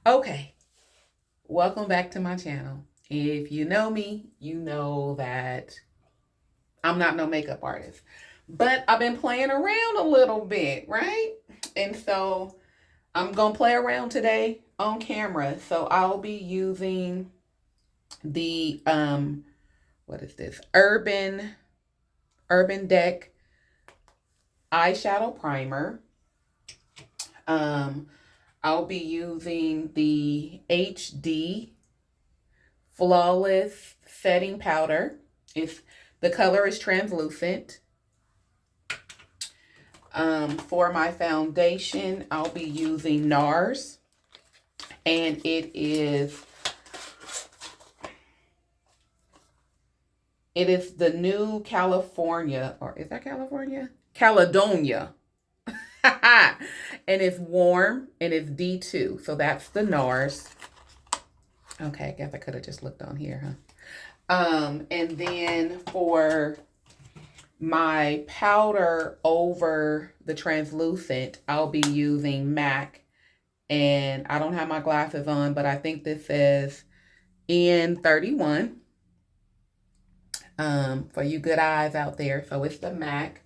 Okay, welcome back to my channel. If you know me, you know that I'm not no makeup artist, but I've been playing around a little bit, right? And so I'm gonna play around today on camera. So I'll be using the what is this? Urban Deck eyeshadow primer. Um, I'll be using the HD Flawless Setting Powder. It's the color is translucent. For my foundation, I'll be using NARS, and it is the new California, or is that California? Caledonia. And it's warm and it's D2. So that's the NARS. Okay, I guess I could have just looked on here, huh? And then for my powder over the translucent, I'll be using MAC. And I don't have my glasses on, but I think this says N31 for you good eyes out there. So it's the MAC.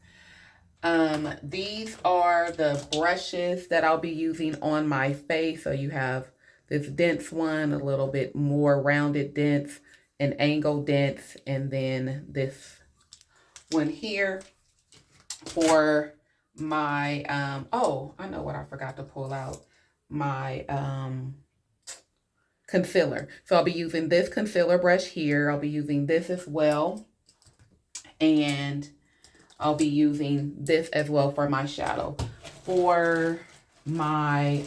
These are the brushes that I'll be using on my face. So you have this dense one, a little bit more rounded dents, an angle dents, and then this one here for my, oh, I know what I forgot to pull out, my concealer. So I'll be using this concealer brush here. I'll be using this as well. And I'll be using this as well for my shadow. For my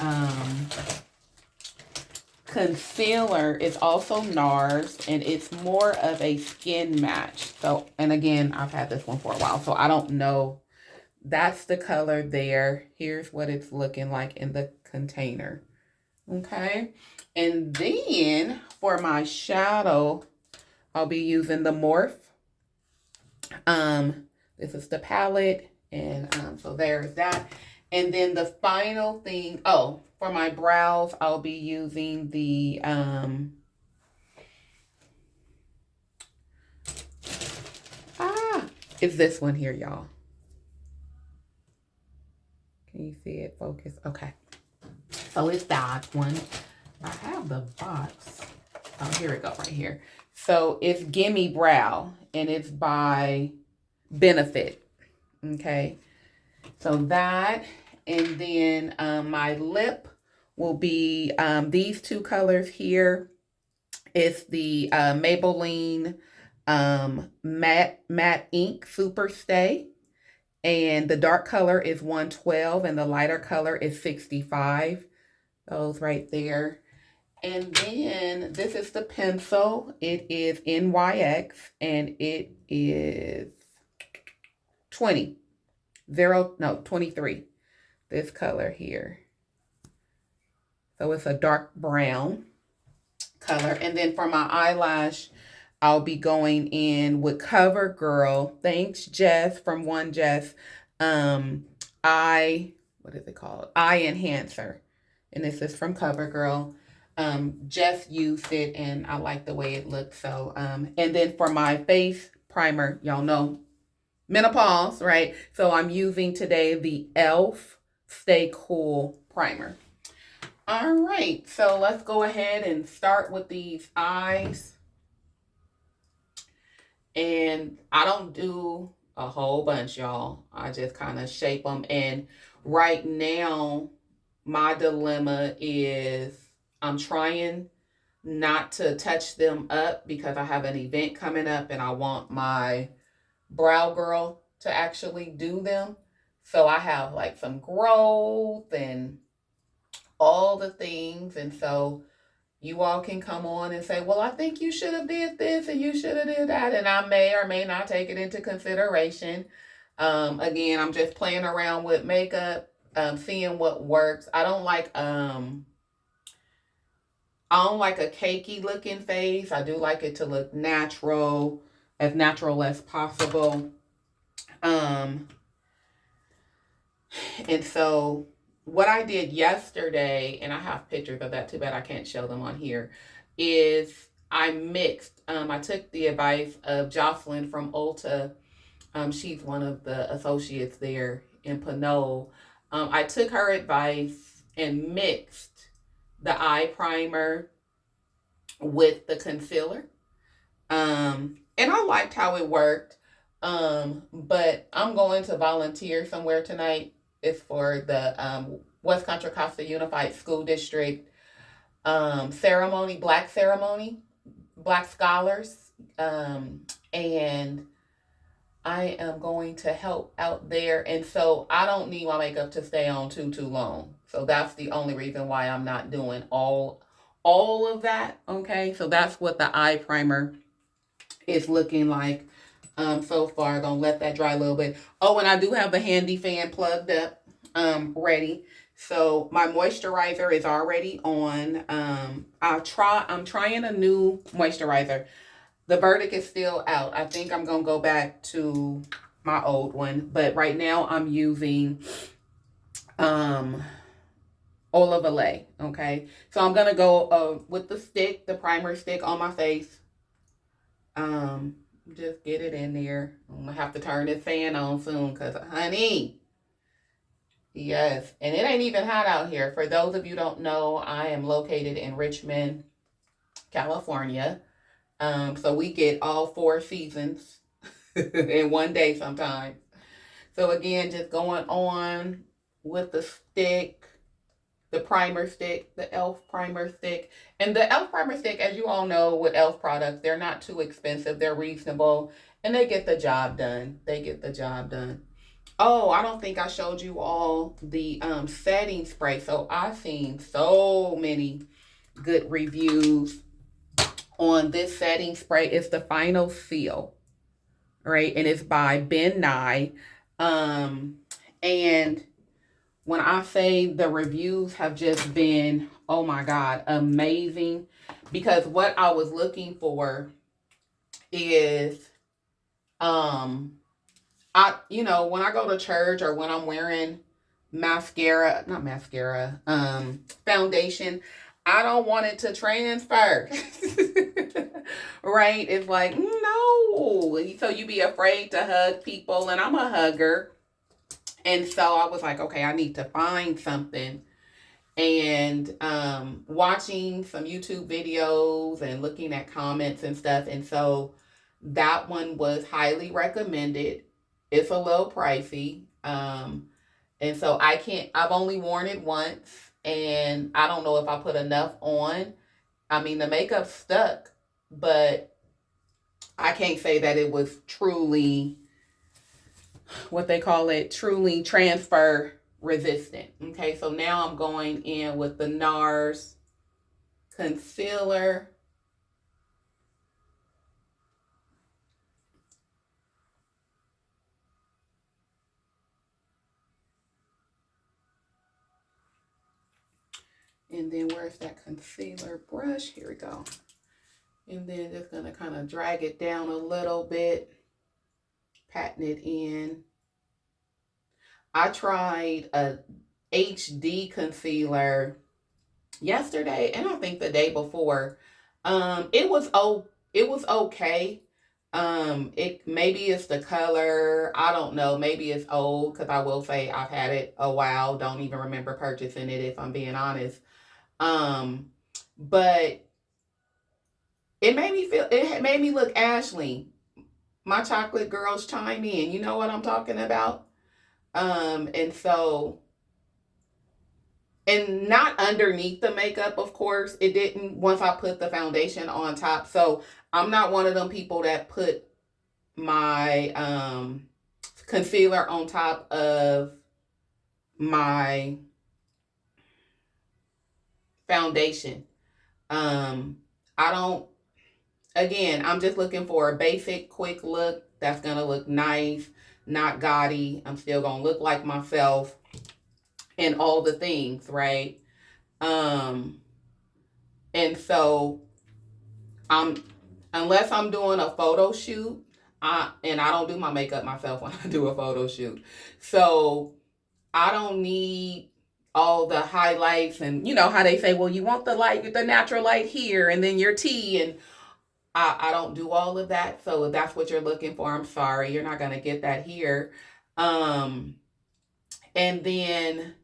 concealer, it's also NARS, and it's more of a skin match. So, and again, I've had this one for a while, so I don't know. That's the color there. Here's what it's looking like in the container. Okay. And then for my shadow, I'll be using the Morph. This is the palette, and so there's that. And then the final thing, oh, for my brows, I'll be using the it's this one here, y'all. Can you see it? Focus. Okay. So it's that one. I have the box. Oh, here we go, right here. So it's Gimme Brow, and it's by Benefit. Okay. So that, and then my lip will be these two colors here. It's the Maybelline Matte Ink Super Stay. And the dark color is 112 and the lighter color is 65. Those right there. And then this is the pencil. It is NYX and it is 23. This color here. So it's a dark brown color. And then for my eyelash, I'll be going in with CoverGirl. Thanks, Jess, from One Jess. What is it called? Eye Enhancer. And this is from CoverGirl. Jess used it and I like the way it looks. So, and then for my face primer, y'all know, menopause, right? So I'm using today the e.l.f. Stay Cool Primer. All right, so let's go ahead and start with these eyes. And I don't do a whole bunch, y'all. I just kind of shape them. And right now, my dilemma is I'm trying not to touch them up because I have an event coming up and I want my brow girl to actually do them. So I have like some growth and all the things. And so you all can come on and say, well, I think you should have did this and you should have did that. And I may or may not take it into consideration. Again, I'm just playing around with makeup, seeing what works. I don't like a cakey looking face. I do like it to look natural as possible. And so what I did yesterday, and I have pictures of that, too bad I can't show them on here, is I mixed. I took the advice of Jocelyn from Ulta. She's one of the associates there in Pinole. I took her advice and mixed the eye primer with the concealer. And I liked how it worked. But I'm going to volunteer somewhere tonight. It's for the West Contra Costa Unified School District ceremony, Black Scholars. And I am going to help out there. And so I don't need my makeup to stay on too long. So that's the only reason why I'm not doing all of that. Okay. So that's what the eye primer is looking like so far. Gonna let that dry a little bit. Oh, and I do have the handy fan plugged up, ready. So my moisturizer is already on. I'm trying a new moisturizer. The verdict is still out. I think I'm gonna go back to my old one, but right now I'm using OOver50. Okay, so I'm gonna go with the stick, the primer stick on my face. Just get it in there. I'm gonna have to turn this fan on soon, cause honey, yes, and it ain't even hot out here. For those of you who don't know, I am located in Richmond, California. So we get all 4 seasons in one day sometimes. So again, just going on with the stick, the primer stick, the e.l.f. primer stick. And the e.l.f. primer stick, as you all know, with e.l.f. products, they're not too expensive. They're reasonable. And they get the job done. They get the job done. Oh, I don't think I showed you all the setting spray. So I've seen so many good reviews on this setting spray. It's the Final Seal, right? And it's by Ben Nye. And when I say the reviews have just been, oh my God, amazing. Because what I was looking for is, when I go to church or when I'm wearing foundation, I don't want it to transfer. Right? It's like, no. So you be afraid to hug people, and I'm a hugger. And so I was like, okay, I need to find something. And watching some YouTube videos and looking at comments and stuff. And so that one was highly recommended. It's a little pricey. And so I've only worn it once. And I don't know if I put enough on. I mean, the makeup stuck, but I can't say that it was truly, what they call it, truly transfer resistant. Okay, so now I'm going in with the NARS concealer. And then where's that concealer brush? Here we go. And then just going to kind of drag it down a little bit, patting it in. I tried a HD concealer yesterday, and I think the day before. It was okay. Maybe it's the color. I don't know. Maybe it's old, because I will say I've had it a while. Don't even remember purchasing it, if I'm being honest. But it made me look Ashley. My chocolate girls chime in. You know what I'm talking about? And so, and not underneath the makeup, of course. It didn't, once I put the foundation on top. So I'm not one of them people that put my concealer on top of my foundation. I'm just looking for a basic, quick look that's going to look nice, not gaudy. I'm still going to look like myself and all the things, right? And so unless I'm doing a photo shoot, and I don't do my makeup myself when I do a photo shoot. So I don't need all the highlights, and you know how they say, well, you want the light, the natural light here, and then your tea, and I don't do all of that. So if that's what you're looking for, I'm sorry, you're not gonna get that here. Um, and then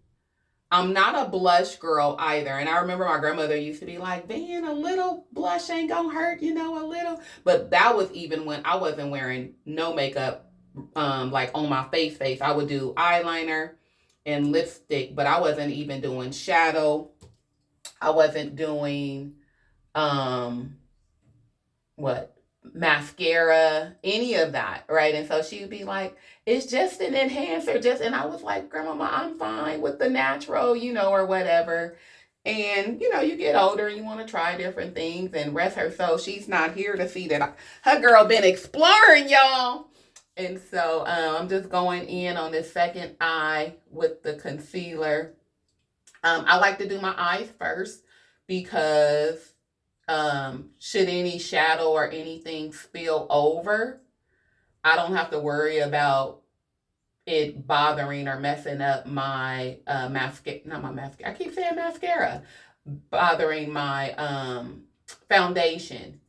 I'm not a blush girl either. And I remember my grandmother used to be like, man, a little blush ain't gonna hurt, you know, a little. But that was even when I wasn't wearing no makeup, like on my face. I would do eyeliner and lipstick, but I wasn't even doing shadow. I wasn't doing um what mascara, any of that, right? And so she would be like, it's just an enhancer, just, and I was like, grandmama, I'm fine with the natural, you know, or whatever. And you know, you get older and you want to try different things, and rest her soul, she's not here to see that her girl been exploring, y'all. And so I'm just going in on this second eye with the concealer. I like to do my eyes first because should any shadow or anything spill over, I don't have to worry about it bothering or messing up my mascara, not my mascara, I keep saying mascara, bothering my foundation.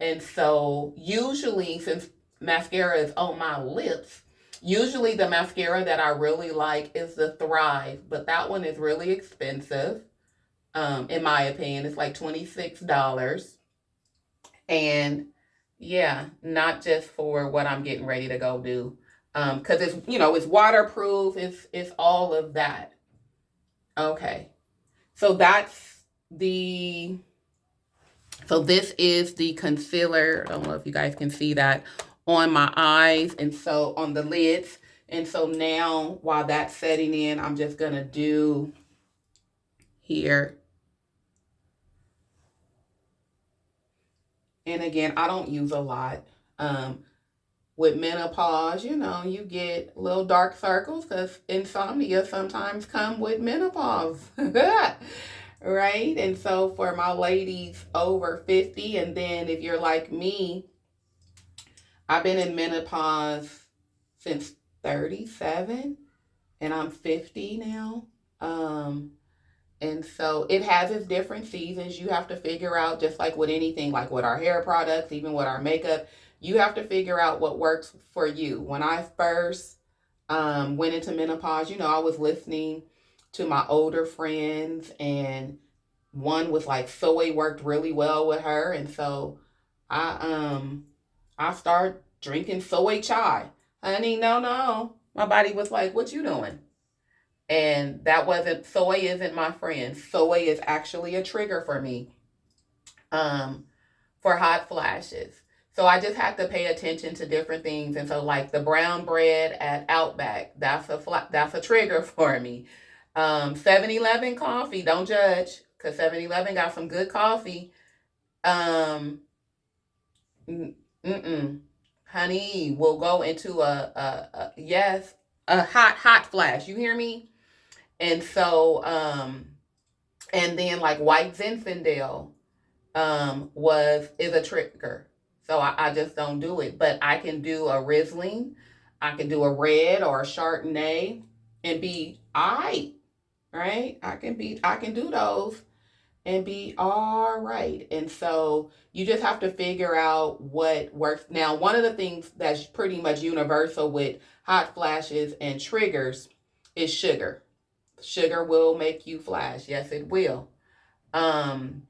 And so usually, since mascara is on my lips, usually the mascara that I really like is the Thrive, but that one is really expensive. In my opinion, it's like $26. And yeah, not just for what I'm getting ready to go do. Because it's, you know, it's waterproof, it's all of that. Okay. So that's the so this is the concealer. I don't know if you guys can see that on my eyes, and so on the lids. And so now while that's setting in, I'm just gonna do here. And again, I don't use a lot. With menopause, you know, you get little dark circles because insomnia sometimes come with menopause. Right? And so for my ladies over 50, and then if you're like me, I've been in menopause since 37 and I'm 50 now. And so it has its different seasons. You have to figure out, just like with anything, like with our hair products, even with our makeup, you have to figure out what works for you. When I first went into menopause, you know, I was listening to my older friends, and one was like soy worked really well with her. And so I started drinking soy chai. Honey, no. My body was like, what you doing? And that wasn't, soy isn't my friend. Soy is actually a trigger for me for hot flashes. So I just have to pay attention to different things. And so like the brown bread at Outback, that's a trigger for me. 7-Eleven coffee, don't judge, because 7-Eleven got some good coffee. Um, Honey, we'll go into a hot flash. You hear me? And so, and then like white Zinfandel is a trigger. So I just don't do it. But I can do a Riesling, I can do a red or a Chardonnay and be all right? I can do those and be all right. And so you just have to figure out what works. Now, one of the things that's pretty much universal with hot flashes and triggers is sugar. Sugar will make you flash. Yes, it will. Um,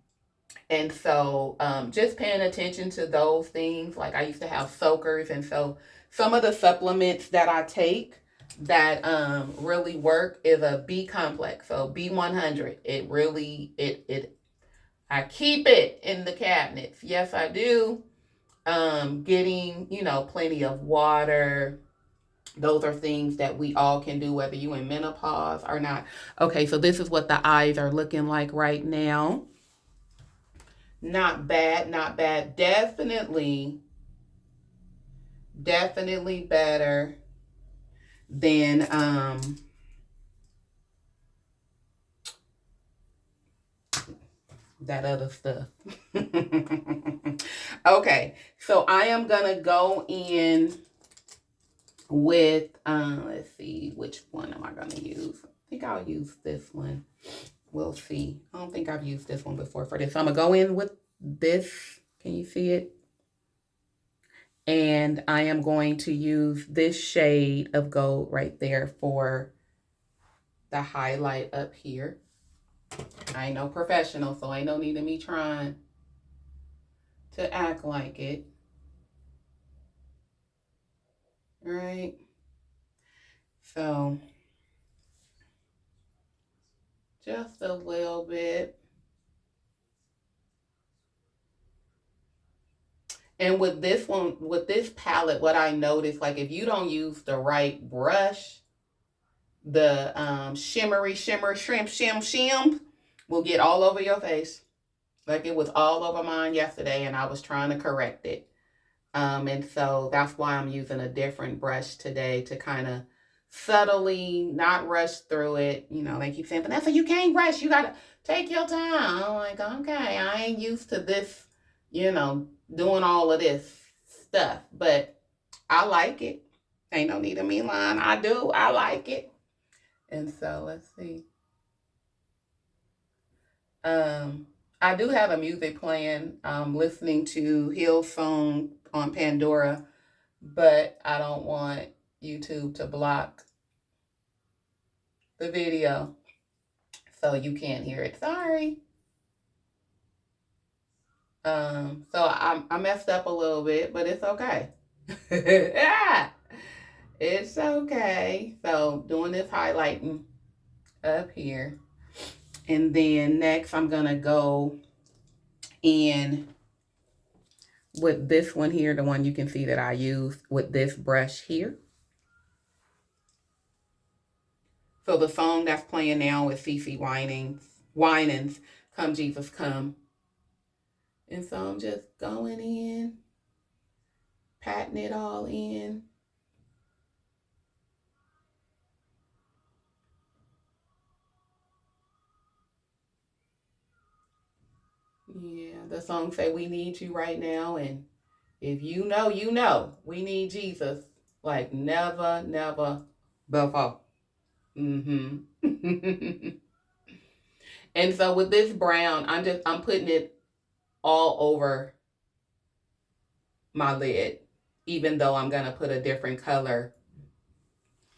and so just paying attention to those things. Like I used to have soakers. And so some of the supplements that I take that really work is a B complex. So B100. It really, I keep it in the cabinets. Yes, I do. Getting, you know, plenty of water. Those are things that we all can do, whether you in menopause or not. Okay, so this is what the eyes are looking like right now. Not bad, not bad. Definitely better than that other stuff. Okay, so I am gonna go in with let's see, which one am I gonna use? think I'll use this one. We'll see. I don't think I've used this one before for this. So I'm going to go in with this. Can you see it? And I am going to use this shade of gold right there for the highlight up here. I ain't no professional, so ain't no need of me trying to act like it. All right. So just a little bit. And with this one, with this palette, what I noticed, like if you don't use the right brush, the shimmer, shim will get all over your face. Like it was all over mine yesterday and I was trying to correct it. And so that's why I'm using a different brush today to kind of subtly not rush through it. You know, they keep saying, Vanessa, you can't rush. You got to take your time. I'm like, okay, I ain't used to this, you know, doing all of this stuff. But I like it. Ain't no need of me lying. I do. I like it. And so let's see. I do have a music playing. I'm listening to Hillsong on Pandora, but I don't want YouTube to block the video, so you can't hear it. Sorry. So I messed up a little bit, but it's okay. Yeah, it's okay. So doing this highlighting up here. And then next I'm gonna go in with this one here, the one you can see that I used with this brush here. So the song that's playing now is CeCe Winans, Come Jesus Come. And so I'm just going in, patting it all in. Yeah, the song say we need you right now. And if you know, you know, we need Jesus like never, never before. Mm-hmm. And so with this brown, I'm putting it all over my lid, even though I'm gonna put a different color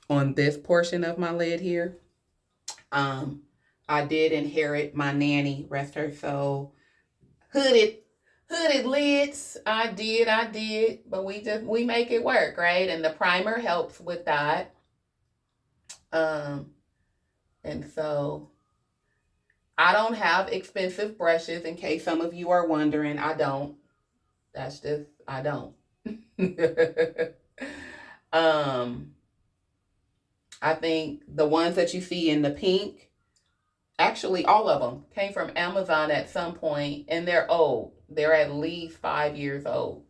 on this portion of my lid here. I did inherit my nanny, rest her soul, hooded lids. I did, but we make it work, right? And the primer helps with that. And so I don't have expensive brushes, in case some of you are wondering. I don't. That's just, I don't. I think the ones that you see in the pink, actually all of them came from Amazon at some point, and they're old. They're at least 5 years old.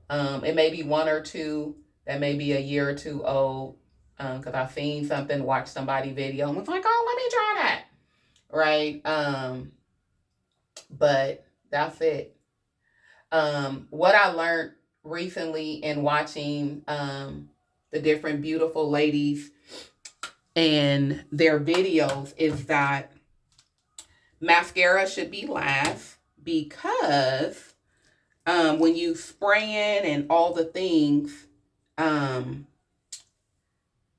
It may be one or two that may be a year or two old, because I've seen something, watched somebody video, and was like, oh, let me try that. Right? But that's it. What I learned recently in watching the different beautiful ladies and their videos is that mascara should be last, because when you spraying and all the things,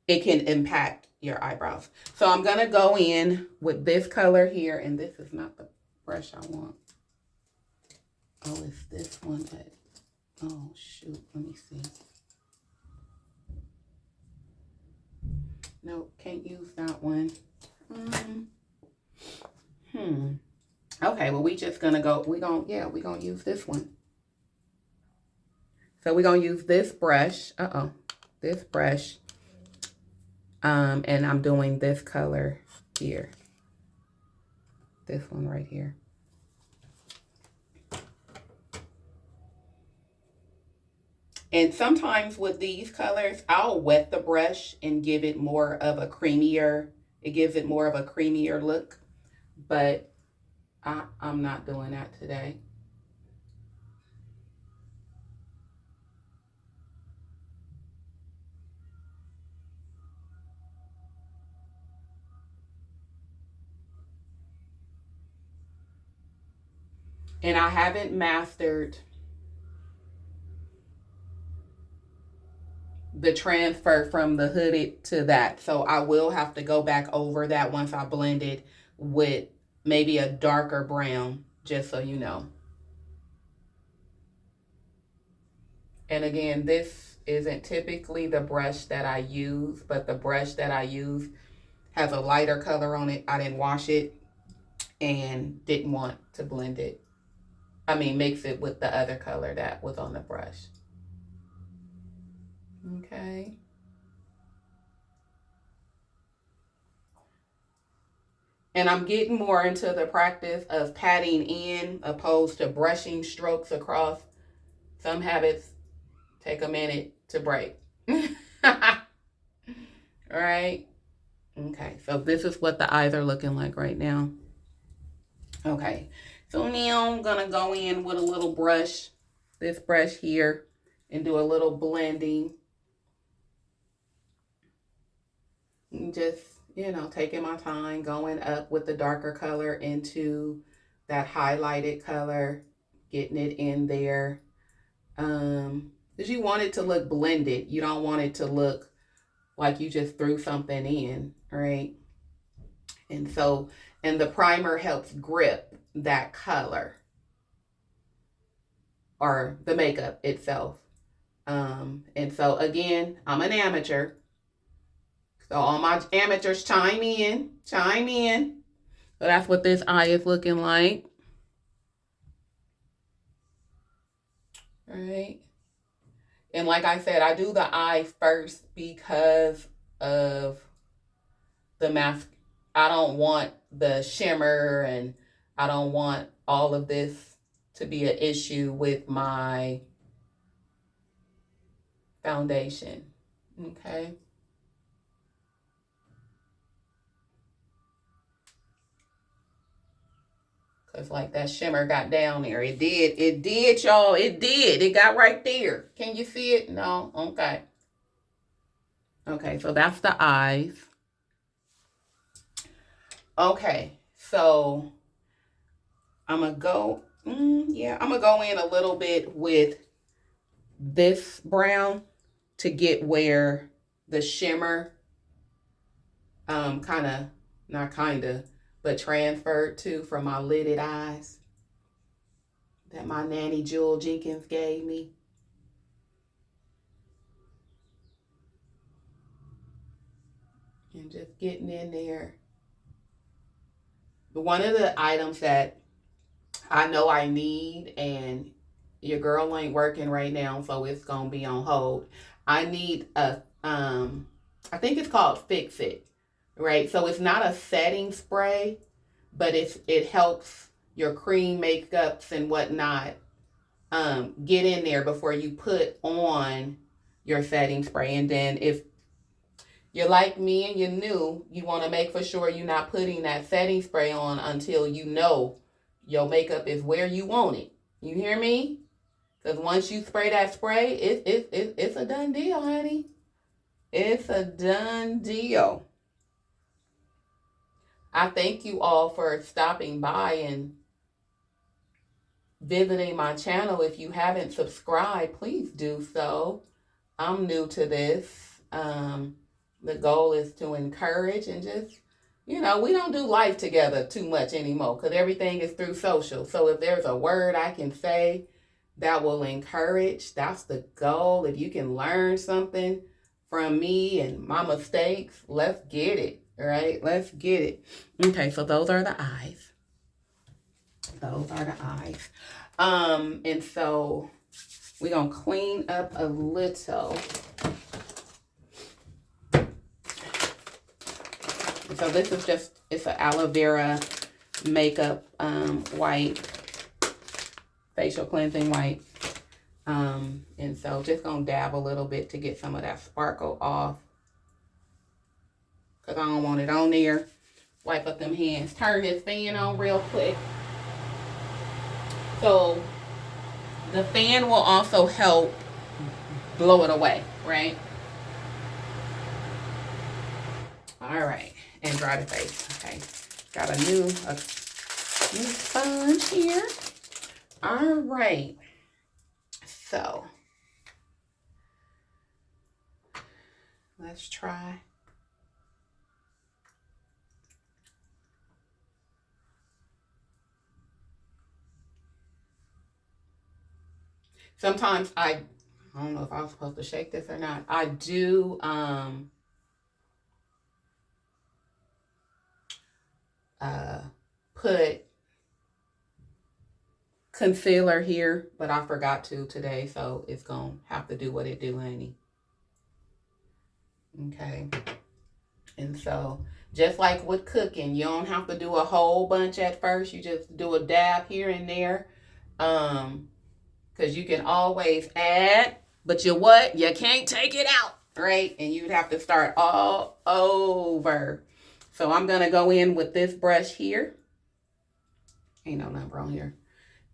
it can impact your eyebrows. So I'm gonna go in with this color here, and this is not the brush I want. Oh, it's this one, but oh shoot, let me see. No, can't use that one. Okay, well, we just gonna go, we gonna use this one. So we're gonna use this brush, this brush, and I'm doing this color here. This one right here. And sometimes with these colors, I'll wet the brush and give it more of a creamier, it gives it more of a creamier look, but I'm not doing that today. And I haven't mastered the transfer from the hooded to that. So I will have to go back over that once I blend it with maybe a darker brown, just so you know. And again, this isn't typically the brush that I use, but the brush that I use has a lighter color on it. I didn't wash it and didn't want to blend it. I mean, mix it with the other color that was on the brush. Okay. And I'm getting more into the practice of patting in opposed to brushing strokes across. Some habits take a minute to break. All right. Okay. So this is what the eyes are looking like right now. Okay. So now I'm going to go in with a little brush, this brush here, and do a little blending. And just, you know, taking my time, going up with the darker color into that highlighted color, getting it in there. Because you want it to look blended. You don't want it to look like you just threw something in, right? And so, and the primer helps grip that color or the makeup itself. And so again, I'm an amateur. So all my amateurs chime in, chime in. So that's what this eye is looking like. All right. And like I said, I do the eye first because of the mask. I don't want the shimmer and I don't want all of this to be an issue with my foundation. Okay. Because like that shimmer got down there. It did, y'all. It did. It got right there. Can you see it? No? Okay. Okay, so that's the eyes. Okay, so I'm going to go, I'm going to go in a little bit with this brown to get where the shimmer but transferred to from my lidded eyes that my nanny Jewel Jenkins gave me. And just getting in there. But one of the items that I know I need, and your girl ain't working right now, so it's going to be on hold. I need a, I think it's called Fix It, right? So it's not a setting spray, but it helps your cream makeups and whatnot get in there before you put on your setting spray. And then if you're like me and you're new, you want to make for sure you're not putting that setting spray on until you know your makeup is where you want it. You hear me? Because once you spray that spray, it's a done deal, honey. It's a done deal. I thank you all for stopping by and visiting my channel. If you haven't subscribed, please do so. I'm new to this. The goal is to encourage and just, you know, we don't do life together too much anymore because everything is through social. So if there's a word I can say that will encourage, that's the goal. If you can learn something from me and my mistakes, let's get it, right? Let's get it. Okay, so those are the eyes. Those are the eyes. And so we're going to clean up a little. So this is just, it's an aloe vera makeup white, facial cleansing white. And so just going to dab a little bit to get some of that sparkle off. Because I don't want it on there. Wipe up them hands. Turn this fan on real quick. So the fan will also help blow it away, right? All right. And dry the face. Okay. Got a new sponge here. All right. So let's try. Sometimes I don't know if I was supposed to shake this or not. I do put concealer here, but I forgot to today, so it's gonna have to do what it do, honey. Okay. And so just like with cooking, you don't have to do a whole bunch at first. You just do a dab here and there. Because you can always add, but you what? You can't take it out, right? And you'd have to start all over. So I'm gonna go in with this brush here. Ain't no number on here.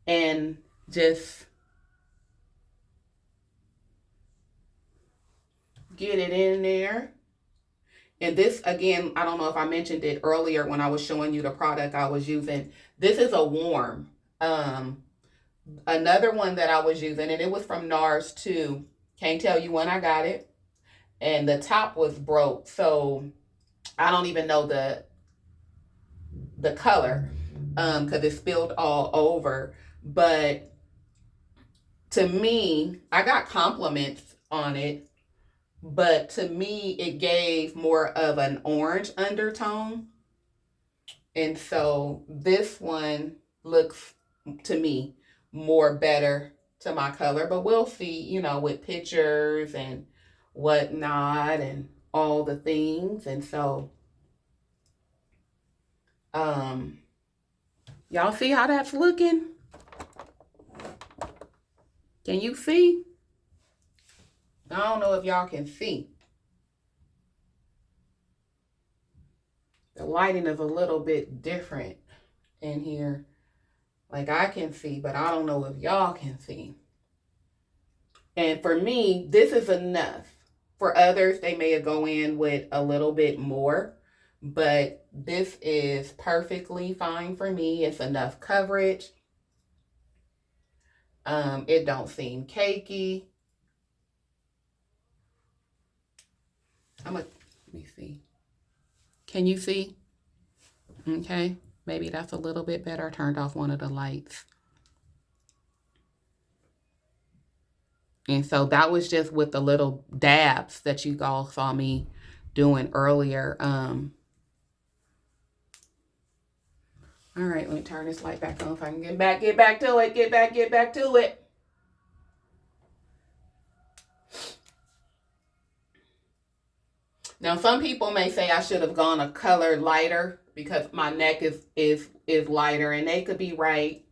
And just get it in there. And this, again, I don't know if I mentioned it earlier when I was showing you the product I was using. This is a warm. Another one that I was using, and it was from NARS too. Can't tell you when I got it. And the top was broke. So I don't even know the color because it spilled all over. But to me, I got compliments on it. But to me, it gave more of an orange undertone. And so this one looks, to me, more better to my color. But we'll see, you know, with pictures and whatnot and all the things. And so, y'all see how that's looking? Can you see? I don't know if y'all can see. The lighting is a little bit different in here. Like I can see, but I don't know if y'all can see. And for me, this is enough. For others, they may go in with a little bit more, but this is perfectly fine for me. It's enough coverage. It don't seem cakey. Let me see. Can you see? Okay, maybe that's a little bit better. I turned off one of the lights. And so that was just with the little dabs that you all saw me doing earlier. All right, let me turn this light back on if I can get back to it, get back to it. Now, some people may say I should have gone a color lighter because my neck is lighter, and they could be right.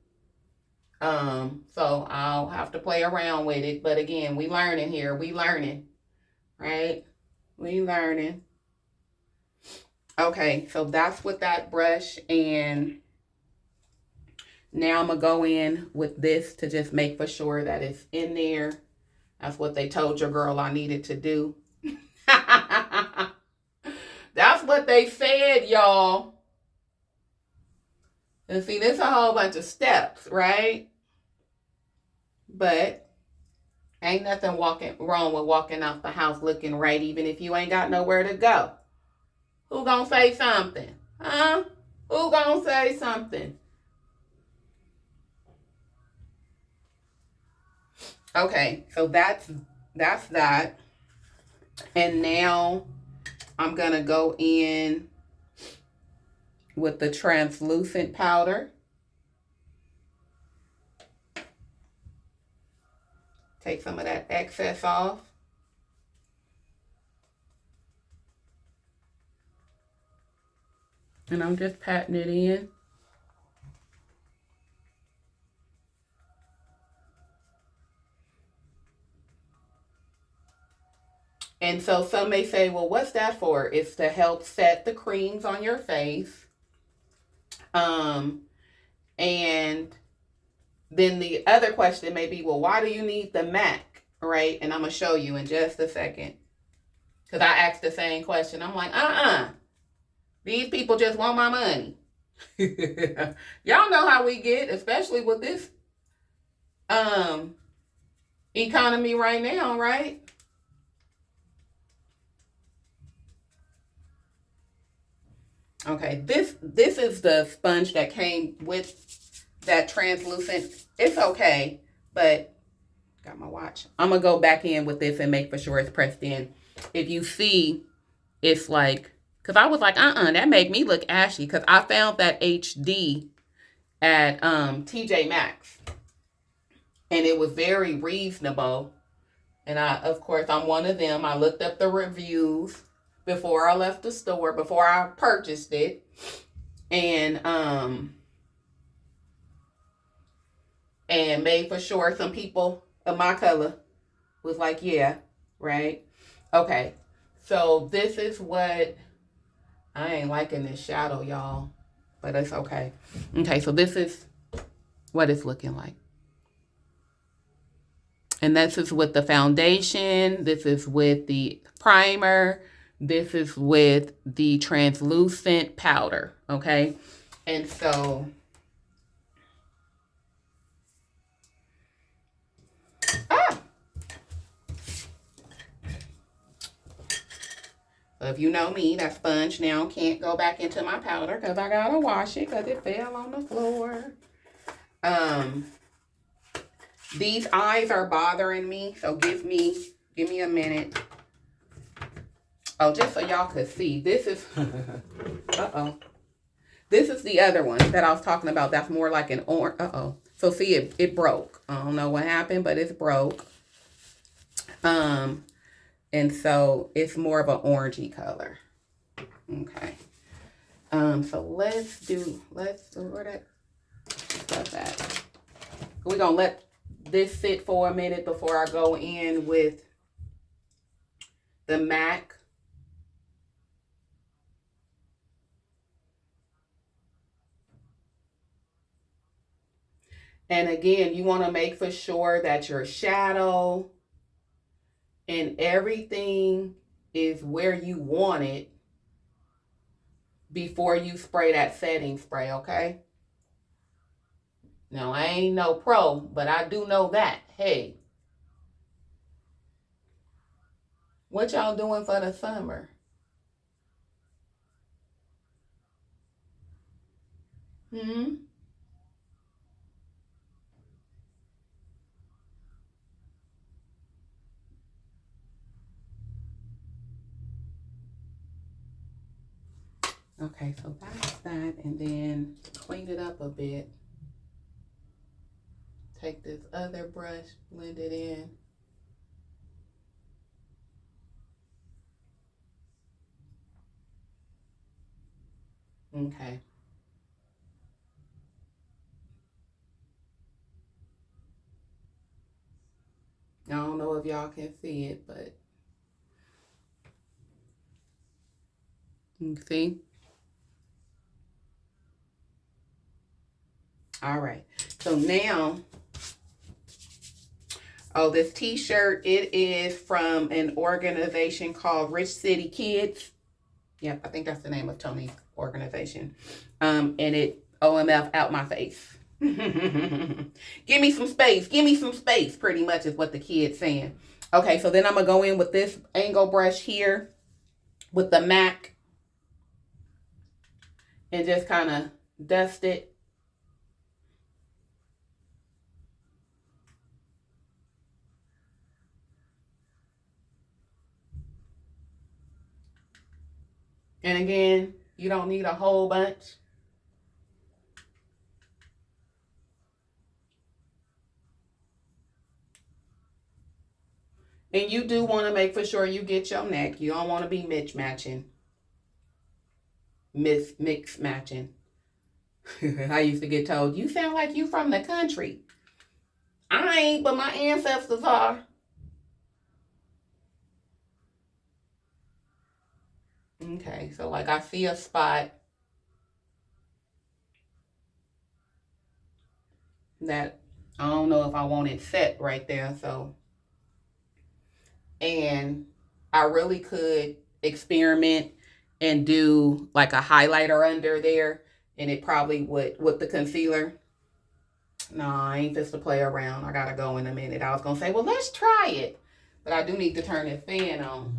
So I'll have to play around with it. But again, we learning here. We learning, right? We learning. Okay, so that's with that brush, and now I'm gonna go in with this to just make for sure that it's in there. That's what they told your girl I needed to do. That's what they said, y'all. And see, there's a whole bunch of steps, right? But ain't nothing wrong with walking out the house looking right, even if you ain't got nowhere to go. Who gonna say something? Huh? Who gonna say something? Okay, so that's that. And now I'm gonna go in with the translucent powder. Take some of that excess off. And I'm just patting it in. And so some may say, well, what's that for? It's to help set the creams on your face. And then the other question may be, well, why do you need the MAC, right? And I'm going to show you in just a second. Because I asked the same question. I'm like, these people just want my money. Y'all know how we get, especially with this economy right now, right? Okay, this is the sponge that came with that translucent. It's okay, but got my watch. I'm gonna go back in with this and make for sure it's pressed in. If you see, it's like, because I was like, that made me look ashy. Because I found that HD at TJ Maxx, and it was very reasonable. And of course, I'm one of them. I looked up the reviews before I left the store, before I purchased it, and made for sure some people of my color was like, yeah, right? Okay, so this is what, I ain't liking this shadow, y'all, but it's okay. Okay, so this is what it's looking like. And this is with the foundation. This is with the primer. This is with the translucent powder, okay? And so, so if you know me, that sponge now can't go back into my powder because I gotta wash it because it fell on the floor. These eyes are bothering me, so give me a minute. Oh, just so y'all could see, this is, this is the other one that I was talking about. That's more like an orange, So see, it broke. I don't know what happened, but it's broke. And so it's more of an orangey color. Okay. So let's do where that stuff at. We're gonna let this sit for a minute before I go in with the MAC. And again, you want to make for sure that your shadow and everything is where you want it before you spray that setting spray, okay? Now, I ain't no pro, but I do know that. Hey, what y'all doing for the summer? Okay, so that's that, and then clean it up a bit. Take this other brush, blend it in. Okay. I don't know if y'all can see it, but you can see. All right. So now, this t-shirt, it is from an organization called Rich City Kids. Yep, I think that's the name of Tony's organization. And it OMF out my face. Give me some space. Give me some space, pretty much is what the kid's saying. Okay, so then I'm going to go in with this angle brush here with the MAC and just kind of dust it. And again, you don't need a whole bunch. And you do want to make for sure you get your neck. You don't want to be mix-matching. I used to get told, you sound like you from the country. I ain't, but my ancestors are. Okay, so like I see a spot that I don't know if I want it set right there, so. And I really could experiment and do like a highlighter under there, and it probably would, with the concealer, No, I ain't just to play around. I gotta go in a minute. I was gonna say, well, let's try it. But I do need to turn this fan on.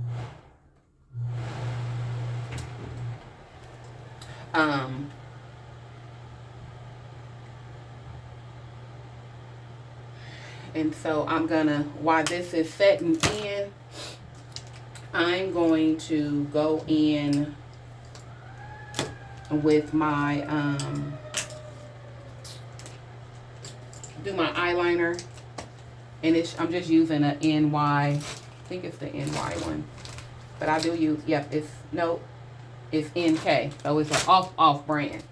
And so I'm gonna, while this is setting in, I'm going to go in with my, do my eyeliner. And I'm just using a NY, I think it's the NY one. But I do use, yep, it's NK. So it's an off brand.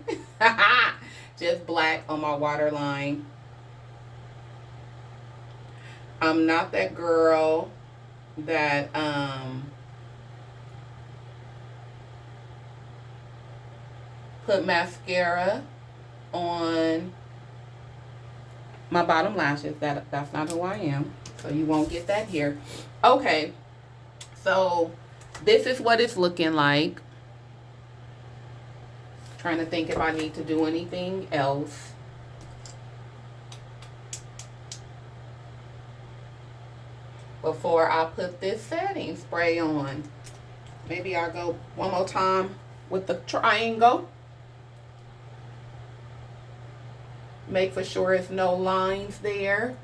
Just black on my waterline. I'm not that girl that put mascara on my bottom lashes. That's not who I am. So you won't get that here. Okay. So this is what it's looking like. Trying to think if I need to do anything else. Before I put this setting spray on. Maybe I'll go one more time with the triangle. Make for sure there's no lines there.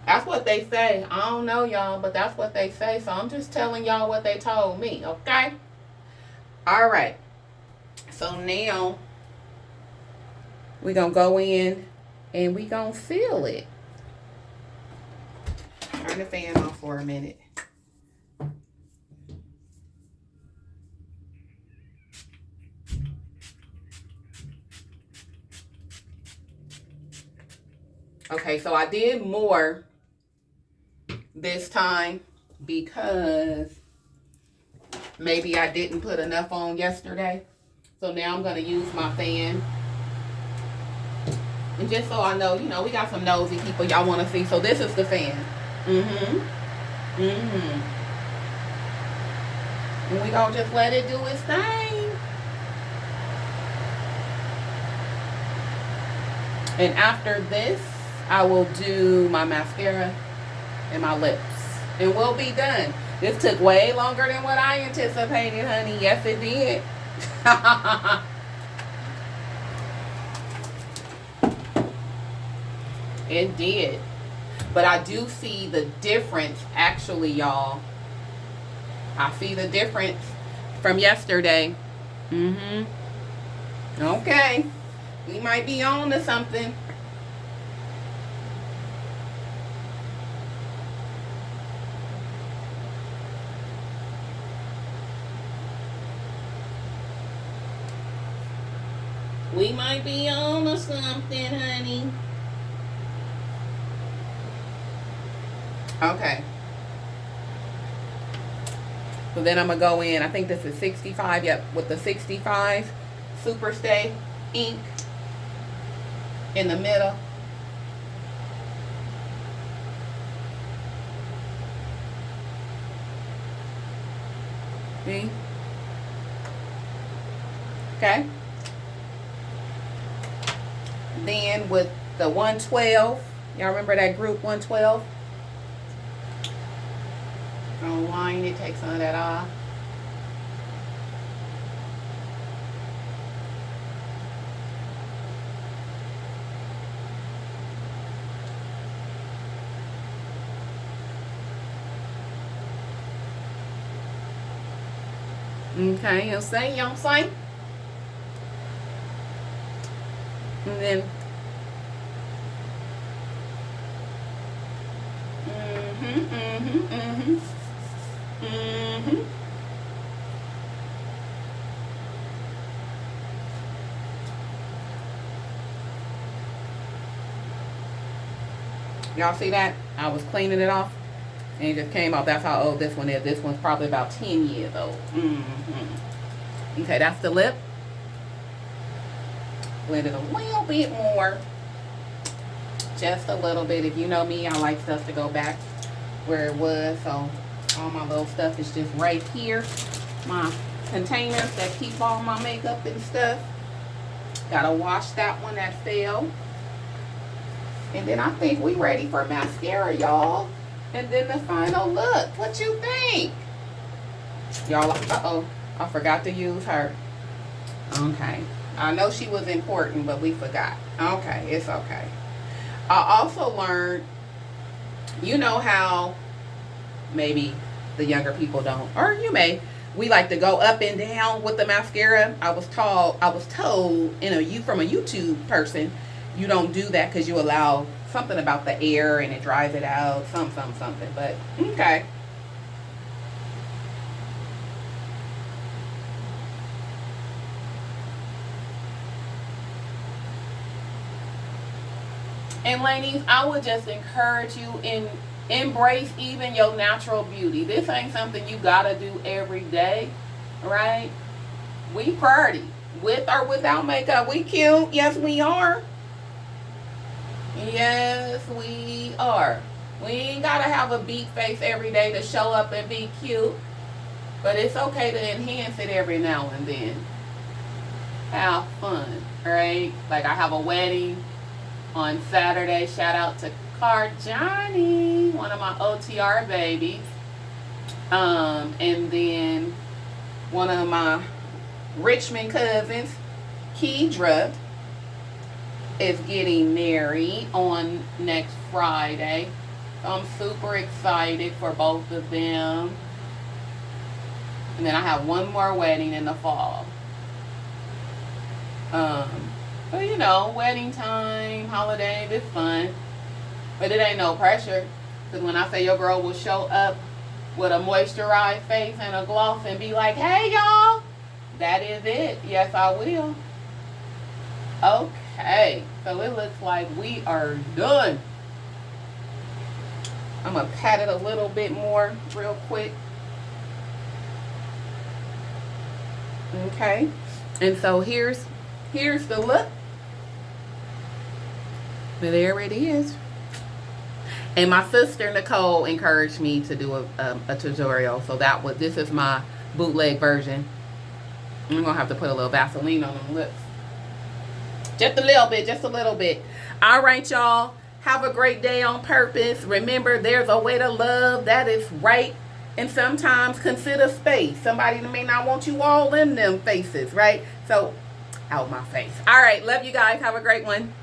That's what they say. I don't know, y'all, but that's what they say. So I'm just telling y'all what they told me, okay? All right. So now we're going to go in and we're going to seal it. Turn the fan off for a minute. Okay, so I did more this time because maybe I didn't put enough on yesterday. So now I'm going to use my fan. And just so I know, you know, we got some nosy people y'all want to see. So this is the fan. And we gonna just let it do its thing. And after this, I will do my mascara and my lips. And we'll be done. This took way longer than what I anticipated, honey. Yes, it did. It did. But I do see the difference, actually, y'all. I see the difference from yesterday. Okay. We might be on to something. We might be on to something, honey. Okay. So then I'm going to go in. I think this is 65. Yep. With the 65 Super Stay ink in the middle. See? Okay. Then with the 112. Y'all remember that group 112? Gonna line it, take some of that off. Okay, you'll say, y'all say. And then y'all see that? I was cleaning it off and it just came off. That's how old this one is. This one's probably about 10 years old. Okay, that's the lip. Blend it a little bit more. Just a little bit. If you know me, I like stuff to go back where it was. So all my little stuff is just right here. My containers that keep all my makeup and stuff. Gotta wash that one that fell. And then I think we ready for mascara, y'all. And then the final look. What you think? Y'all, uh-oh. I forgot to use her. Okay. I know she was important, but we forgot. Okay, it's okay. I also learned, you know how maybe the younger people don't, or you may, we like to go up and down with the mascara. I was told, you from a YouTube person, you don't do that because you allow something about the air and it dries it out, something. But okay. And ladies, I would just encourage you in embrace even your natural beauty. This ain't something you gotta do every day, right? We party with or without makeup. We cute. Yes, we are. Yes, we are. We ain't gotta have a beat face every day to show up and be cute. But it's okay to enhance it every now and then. Have fun, right? Like I have a wedding on Saturday. Shout out to Car Johnny, one of my OTR babies. And then one of my Richmond cousins, Kedra, is getting married on next Friday. So I'm super excited for both of them. And then I have one more wedding in the fall. But you know, wedding time, holiday, it's fun. But it ain't no pressure. Because when I say your girl will show up with a moisturized face and a gloss and be like, hey y'all, that is it. Yes, I will. Okay, so it looks like we are done. I'm going to pat it a little bit more real quick. Okay, and so here's the look. But there it is. And my sister Nicole encouraged me to do a tutorial, so this is my bootleg version. I'm gonna have to put a little Vaseline on them lips, just a little bit. All right, y'all. Have a great day on purpose. Remember, there's a way to love that is right. And sometimes consider space. Somebody may not want you all in them faces, right? So, out my face. All right, love you guys. Have a great one.